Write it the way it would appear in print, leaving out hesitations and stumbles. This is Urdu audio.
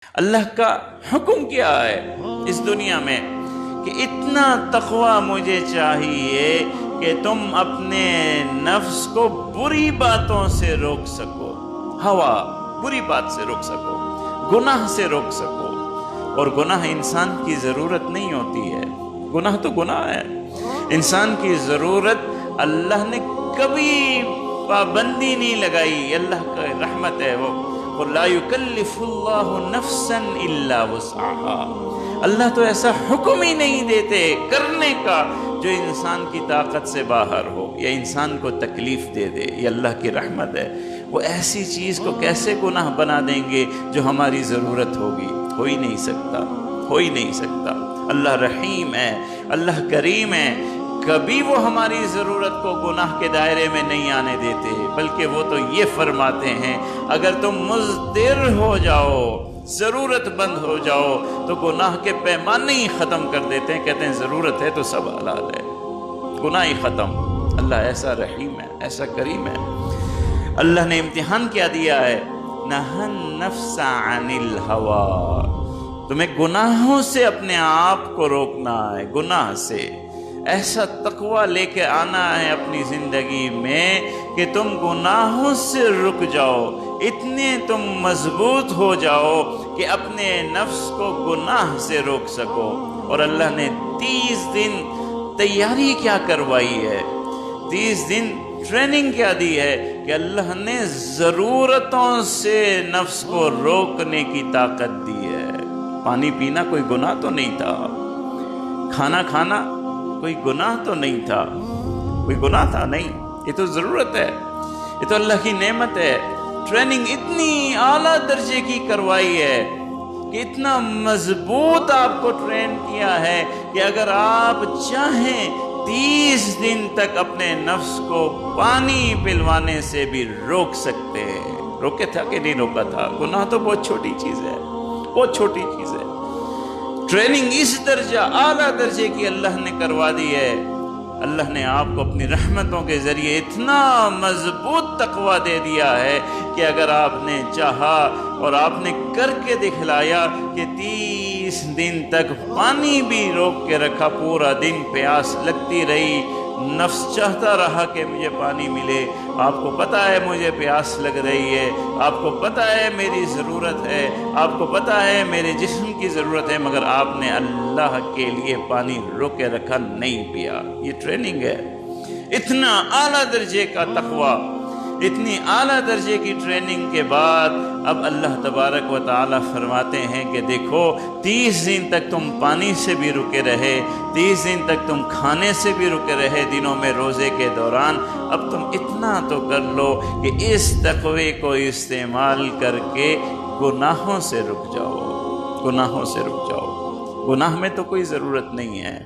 اللہ کا حکم کیا ہے اس دنیا میں کہ اتنا تقوی مجھے چاہیے کہ تم اپنے نفس کو بری باتوں سے روک سکو، ہوا بری بات سے روک سکو، گناہ سے روک سکو۔ اور گناہ انسان کی ضرورت نہیں ہوتی ہے، گناہ تو گناہ ہے، انسان کی ضرورت اللہ نے کبھی پابندی نہیں لگائی، اللہ کا رحمت ہے وہ قُلْ لَا يُكَلِّفُ اللَّهُ نَفْسًا إِلَّا وُسْعَهَا۔ اللہ تو ایسا حکم ہی نہیں دیتے کرنے کا جو انسان کی طاقت سے باہر ہو یا انسان کو تکلیف دے دے، یہ اللہ کی رحمت ہے۔ وہ ایسی چیز کو کیسے گناہ بنا دیں گے جو ہماری ضرورت ہوگی؟ ہو ہی نہیں سکتا، ہو ہی نہیں سکتا۔ اللہ رحیم ہے، اللہ کریم ہے، کبھی وہ ہماری ضرورت کو گناہ کے دائرے میں نہیں آنے دیتے، بلکہ وہ تو یہ فرماتے ہیں اگر تم مضطر ہو جاؤ، ضرورت بند ہو جاؤ تو گناہ کے پیمانے ہی ختم کر دیتے ہیں، کہتے ہیں ضرورت ہے تو سب حلال ہے، گناہ ہی ختم۔ اللہ ایسا رحیم ہے، ایسا کریم ہے۔ اللہ نے امتحان کیا دیا ہے، نہى النفس عن الہوى، تمہیں گناہوں سے اپنے آپ کو روکنا ہے، گناہ سے ایسا تقوی لے کے آنا ہے اپنی زندگی میں کہ تم گناہوں سے رک جاؤ، اتنے تم مضبوط ہو جاؤ کہ اپنے نفس کو گناہ سے روک سکو۔ اور اللہ نے 30 دن تیاری کیا کروائی ہے، 30 دن ٹریننگ کیا دی ہے کہ اللہ نے ضرورتوں سے نفس کو روکنے کی طاقت دی ہے۔ پانی پینا کوئی گناہ تو نہیں تھا، کھانا کھانا کوئی گناہ تو نہیں تھا، کوئی گناہ تھا نہیں، یہ تو ضرورت ہے، یہ تو اللہ کی نعمت ہے۔ ٹریننگ اتنی اعلیٰ درجے کی کروائی ہے کہ اتنا مضبوط آپ کو ٹرین کیا ہے کہ اگر آپ چاہیں 30 دن تک اپنے نفس کو پانی پلوانے سے بھی روک سکتے ہیں۔ روکے تھا کہ نہیں روکا تھا؟ گناہ تو بہت چھوٹی چیز ہے، بہت چھوٹی چیز ہے۔ ٹریننگ اس درجہ اعلیٰ درجے کی اللہ نے کروا دی ہے۔ اللہ نے آپ کو اپنی رحمتوں کے ذریعے اتنا مضبوط تقوی دے دیا ہے کہ اگر آپ نے چاہا اور آپ نے کر کے دکھلایا کہ 30 دن تک پانی بھی روک کے رکھا، پورا دن پیاس لگتی رہی، نفس چاہتا رہا کہ مجھے پانی ملے، آپ کو پتہ ہے مجھے پیاس لگ رہی ہے، آپ کو پتہ ہے میری ضرورت ہے، آپ کو پتہ ہے میرے جسم کی ضرورت ہے، مگر آپ نے اللہ کے لیے پانی روک کے رکھا، نہیں پیا۔ یہ ٹریننگ ہے، اتنا اعلیٰ درجے کا تقوی، اتنی اعلیٰ درجے کی ٹریننگ کے بعد اب اللہ تبارک و تعالیٰ فرماتے ہیں کہ دیکھو 30 دن تک تم پانی سے بھی رکے رہے، 30 دن تک تم کھانے سے بھی رکے رہے دنوں میں روزے کے دوران، اب تم اتنا تو کر لو کہ اس تقوی کو استعمال کر کے گناہوں سے رک جاؤ، گناہوں سے رک جاؤ۔ گناہ میں تو کوئی ضرورت نہیں ہے۔